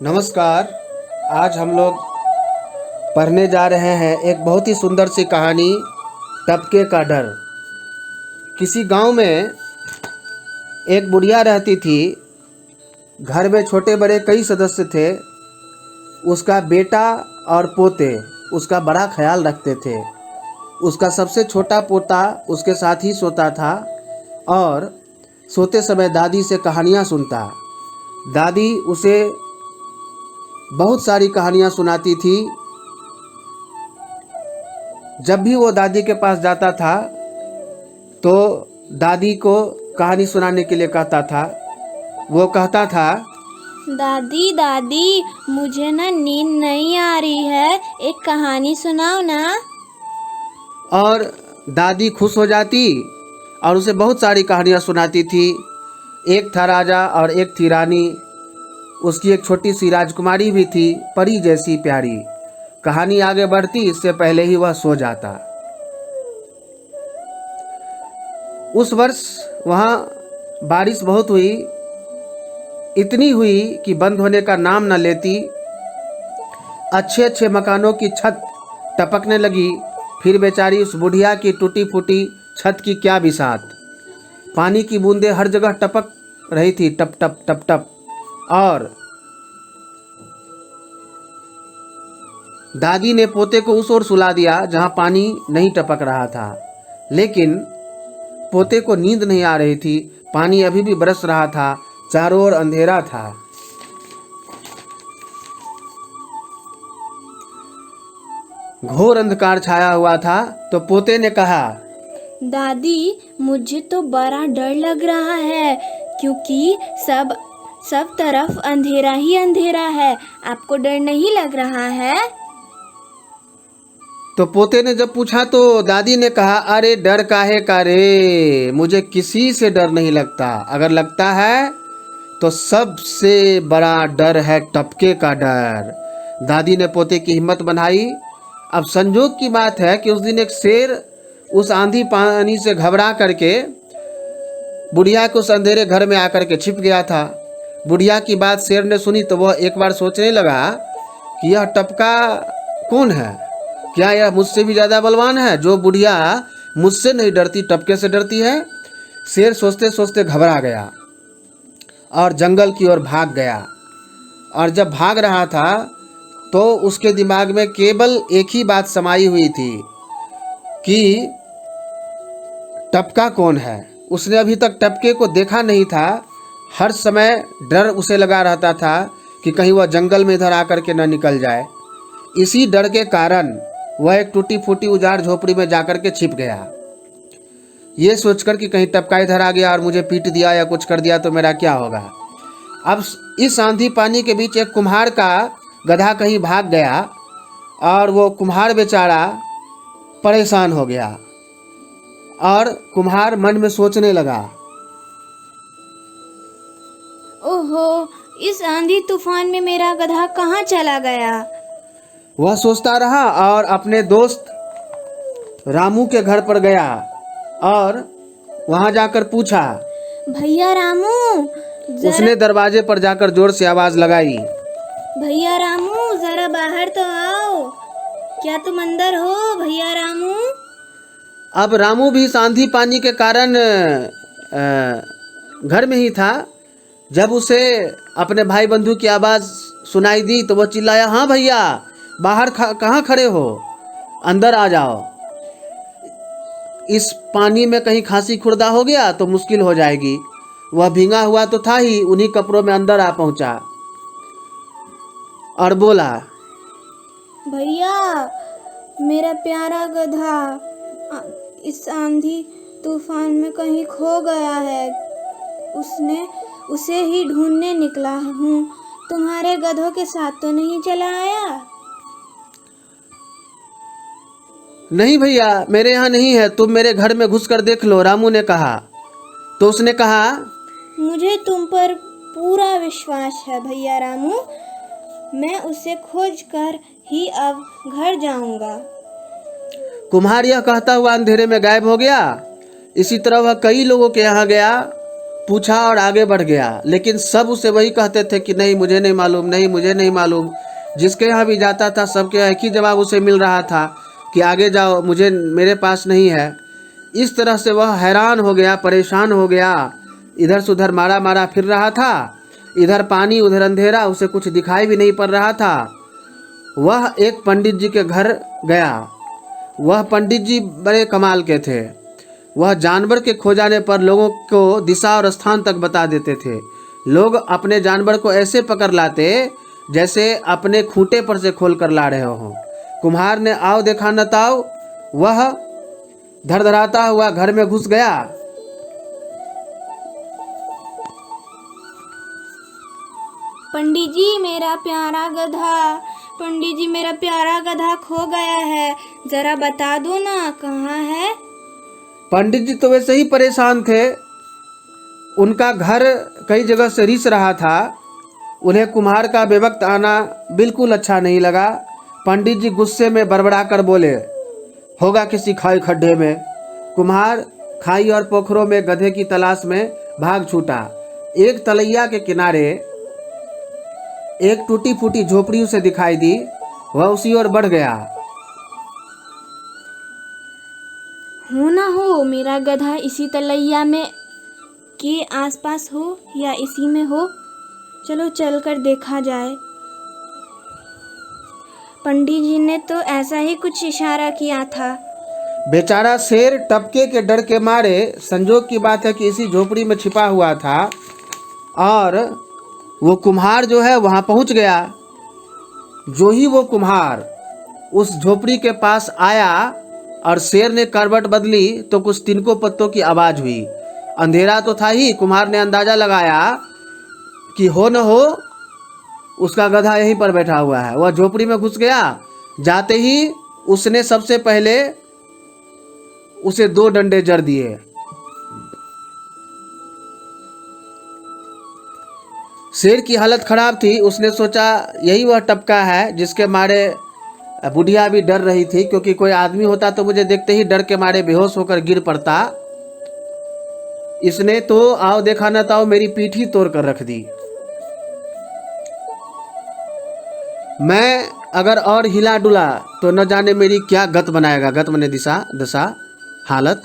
नमस्कार। आज हम लोग पढ़ने जा रहे हैं एक बहुत ही सुंदर सी कहानी, टपके का डर। किसी गांव में एक बुढ़िया रहती थी। घर में छोटे बड़े कई सदस्य थे। उसका बेटा और पोते उसका बड़ा ख्याल रखते थे। उसका सबसे छोटा पोता उसके साथ ही सोता था और सोते समय दादी से कहानियाँ सुनता। दादी उसे बहुत सारी कहानियाँ सुनाती थी। जब भी वो दादी के पास जाता था तो दादी को कहानी सुनाने के लिए कहता था। वो कहता था, दादी दादी मुझे ना नींद नहीं आ रही है, एक कहानी सुनाओ ना। और दादी खुश हो जाती और उसे बहुत सारी कहानियाँ सुनाती थी। एक था राजा और एक थी रानी। उसकी एक छोटी सी राजकुमारी भी थी, परी जैसी प्यारी। कहानी आगे बढ़ती, इससे पहले ही वह सो जाता। उस वर्ष वहाँ बारिश बहुत हुई, इतनी हुई कि बंद होने का नाम न लेती। अच्छे अच्छे मकानों की छत टपकने लगी। फिर बेचारी उस बुढ़िया की टूटी फूटी छत की क्या बिसात। पानी की बूंदें हर जगह टपक रही थी, टप टप टप टप। और दादी ने पोते को उस ओर सुला दिया जहां पानी नहीं टपक रहा था। लेकिन पोते को नींद नहीं आ रही थी। पानी अभी भी बरस रहा था। चारों ओर अंधेरा था। घोर अंधकार छाया हुआ था। तो पोते ने कहा, दादी मुझे तो बड़ा डर लग रहा है, क्योंकि सब तरफ अंधेरा ही अंधेरा है। आपको डर नहीं लग रहा है? तो पोते ने जब पूछा तो दादी ने कहा, अरे डर काहे का रे, मुझे किसी से डर नहीं लगता। अगर लगता है तो सबसे बड़ा डर है टपके का डर। दादी ने पोते की हिम्मत बढ़ाई। अब संजोग की बात है कि उस दिन एक शेर उस आंधी पानी से घबरा करके बुढ़िया के उस अंधेरे घर में आकर के छिप गया था। बुढ़िया की बात शेर ने सुनी तो वह एक बार सोचने लगा कि यह टपका कौन है। क्या यह मुझसे भी ज़्यादा बलवान है? जो बुढ़िया मुझसे नहीं डरती, टपके से डरती है। शेर सोचते सोचते घबरा गया और जंगल की ओर भाग गया। और जब भाग रहा था तो उसके दिमाग में केवल एक ही बात समाई हुई थी कि टपका कौन है। उसने अभी तक टपके को देखा नहीं था। हर समय डर उसे लगा रहता था कि कहीं वह जंगल में इधर आकर के न निकल जाए। इसी डर के कारण वह एक टूटी फूटी उजाड़ झोपड़ी में जाकर के छिप गया, ये सोचकर कि कहीं टपका इधर आ गया और मुझे पीट दिया या कुछ कर दिया तो मेरा क्या होगा। अब इस आंधी पानी के बीच एक कुम्हार का गधा कहीं भाग गया और वो कुम्हार बेचारा परेशान हो गया। और कुम्हार मन में सोचने लगा, ओहो, इस आंधी तूफान में मेरा गधा कहाँ चला गया? वह सोचता रहा और अपने दोस्त रामू के घर पर गया और वहां जाकर पूछा। भैया रामू, उसने दरवाजे पर जाकर जोर से आवाज लगाई, भैया रामू जरा बाहर तो आओ। क्या तुम अंदर हो भैया रामू? अब रामू भी इस आंधी पानी के कारण घर में ही था। जब उसे अपने भाई बंधु की आवाज़ सुनाई दी तो वह चिल्लाया, हाँ भैया, बाहर कहाँ खड़े हो, अंदर आ जाओ। इस पानी में कहीं खांसी खुर्दा हो गया तो मुश्किल हो जाएगी। वह भींगा हुआ तो था ही, उन्हीं कपड़ों में अंदर आ पहुंचा और बोला, भैया मेरा प्यारा गधा इस आंधी तूफान में कहीं खो गया है। उसे ही ढूंढने निकला हूँ। तुम्हारे गधों के साथ तो नहीं चला आया? नहीं भैया, मेरे यहाँ नहीं है, तुम मेरे घर में घुस कर देख लो, रामू ने कहा। तो उसने कहा, मुझे तुम पर पूरा विश्वास है भैया रामू, मैं उसे खोज कर ही अब घर जाऊंगा। कुम्हार यह कहता हुआ अंधेरे में गायब हो गया। इसी तरह वह कई लोगों के यहाँ गया पूछा और आगे बढ़ गया, लेकिन सब उसे वही कहते थे कि नहीं मुझे नहीं मालूम, नहीं मुझे नहीं मालूम। जिसके यहाँ भी जाता था सबके एक ही जवाब उसे मिल रहा था कि आगे जाओ, मुझे मेरे पास नहीं है। इस तरह से वह हैरान हो गया, परेशान हो गया, इधर से उधर मारा मारा फिर रहा था, इधर पानी उधर अंधेरा, उसे कुछ दिखाई भी नहीं पड़ रहा था। वह एक पंडित जी के घर गया। वह पंडित जी बड़े कमाल के थे। वह जानवर के खो जाने पर लोगों को दिशा और स्थान तक बता देते थे। लोग अपने जानवर को ऐसे पकड़ लाते जैसे अपने खूंटे पर से खोल कर ला रहे हों। कुम्हार ने आओ देखा न ताओ, वह धड़धड़ाता हुआ घर में घुस गया। पंडित जी मेरा प्यारा गधा, पंडित जी मेरा प्यारा गधा खो गया है, जरा बता दो ना कहाँ है। पंडित जी तो वैसे ही परेशान थे। उनका घर कई जगह से रिस रहा था। उन्हें कुम्हार का बेवक्त आना बिल्कुल अच्छा नहीं लगा। पंडित जी गुस्से में बड़बड़ा कर बोले, होगा किसी खाई खड्डे में। कुम्हार खाई और पोखरों में गधे की तलाश में भाग छूटा। एक तलैया के किनारे एक टूटी फूटी झोपड़ी उसे दिखाई दी। वह उसी ओर बढ़ गया। हो ना हो मेरा गधा इसी तलैया में के आसपास हो या इसी में हो, चलो चलकर देखा जाए। पंडित जी ने तो ऐसा ही कुछ इशारा किया था। बेचारा शेर टपके के डर के मारे, संजोग की बात है कि इसी झोपड़ी में छिपा हुआ था और वो कुम्हार जो है वहाँ पहुँच गया। जो ही वो कुम्हार उस झोपड़ी के पास आया और शेर ने करवट बदली तो कुछ तिनकों पत्तों की आवाज़ हुई। अंधेरा तो था ही। कुम्हार ने अंदाज़ा लगाया कि हो न हो उसका गधा यहीं पर बैठा हुआ है। वह झोपड़ी में घुस गया। जाते ही उसने सबसे पहले उसे 2 डंडे जड़ दिए। शेर की हालत खराब थी। उसने सोचा यही वह टपका है जिसके मारे बुढ़िया भी डर रही थी, क्योंकि कोई आदमी होता तो मुझे देखते ही डर के मारे बेहोश होकर गिर पड़ता। इसने तो आओ देखा न ताओ मेरी पीठ ही तोड़ कर रख दी। मैं अगर और हिला डुला तो न जाने मेरी क्या गत बनाएगा। गत मने दिशा, दशा, हालत।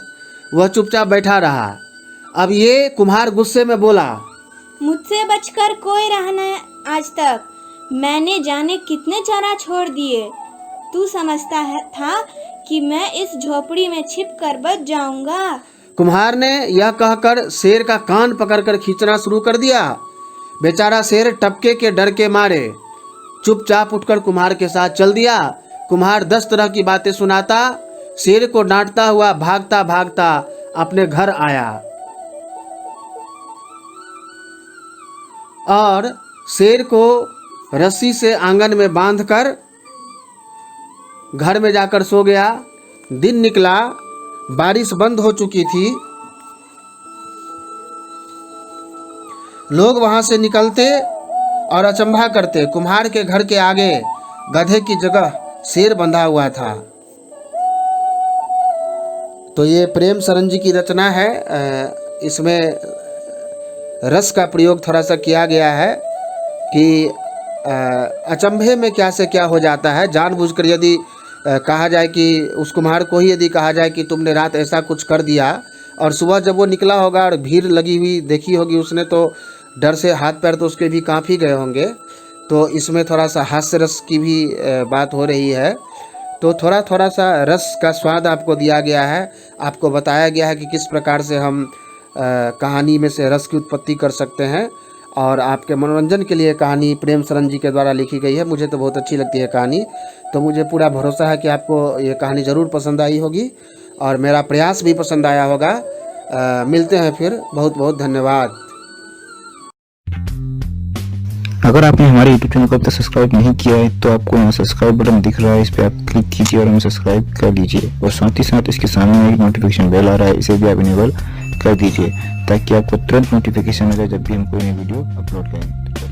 वह चुपचाप बैठा रहा। अब ये कुम्हार गुस्से में बोला, मुझसे बचकर कोई रहा न आज तक। मैंने जाने कितने चारा छोड़ दिए। तू समझता था कि मैं इस झोपड़ी में छिप कर बच जाऊंगा। कुम्हार ने यह कहकर शेर का कान पकड़कर खींचना शुरू कर दिया। बेचारा शेर टपके के डर के मारे चुपचाप उठकर कुम्हार के साथ चल दिया। कुम्हार 10 तरह की बातें सुनाता, शेर को डांटता हुआ भागता भागता अपने घर आया और शेर को रस्सी से आंगन में बांधकर घर में जाकर सो गया। दिन निकला, बारिश बंद हो चुकी थी। लोग वहां से निकलते और अचंभा करते, कुम्हार के घर के आगे गधे की जगह शेर बंधा हुआ था। तो ये प्रेम शरण जी की रचना है। इसमें रस का प्रयोग थोड़ा सा किया गया है कि अचंभे में क्या से क्या हो जाता है। जानबूझकर यदि कहा जाए कि उस कुम्हार को ही यदि कहा जाए कि तुमने रात ऐसा कुछ कर दिया और सुबह जब वो निकला होगा और भीड़ लगी हुई देखी होगी उसने, तो डर से हाथ पैर तो उसके भी काँप ही गए होंगे। तो इसमें थोड़ा सा हास्य रस की भी बात हो रही है। तो थोड़ा सा रस का स्वाद आपको दिया गया है। आपको बताया गया है कि किस प्रकार से हम कहानी में से रस की उत्पत्ति कर सकते हैं। और आपके मनोरंजन के लिए कहानी प्रेम शरण जी के द्वारा लिखी गई है। मुझे तो बहुत अच्छी लगती है कहानी। तो मुझे पूरा भरोसा है कि आपको ये कहानी ज़रूर पसंद आई होगी और मेरा प्रयास भी पसंद आया होगा। मिलते हैं फिर। बहुत बहुत धन्यवाद। अगर आपने हमारे YouTube चैनल को अब तक सब्सक्राइब नहीं किया है तो आपको यहाँ सब्सक्राइब बटन दिख रहा है, इस पर आप क्लिक कीजिए और हमें सब्सक्राइब कर लीजिए। और साथ ही साथ इसके सामने एक नोटिफिकेशन बेल आ रहा है, इसे भी आप इनेबल कर दीजिए ताकि आपको तुरंत नोटिफिकेशन मिले जब भी हम कोई नई वीडियो अपलोड करें।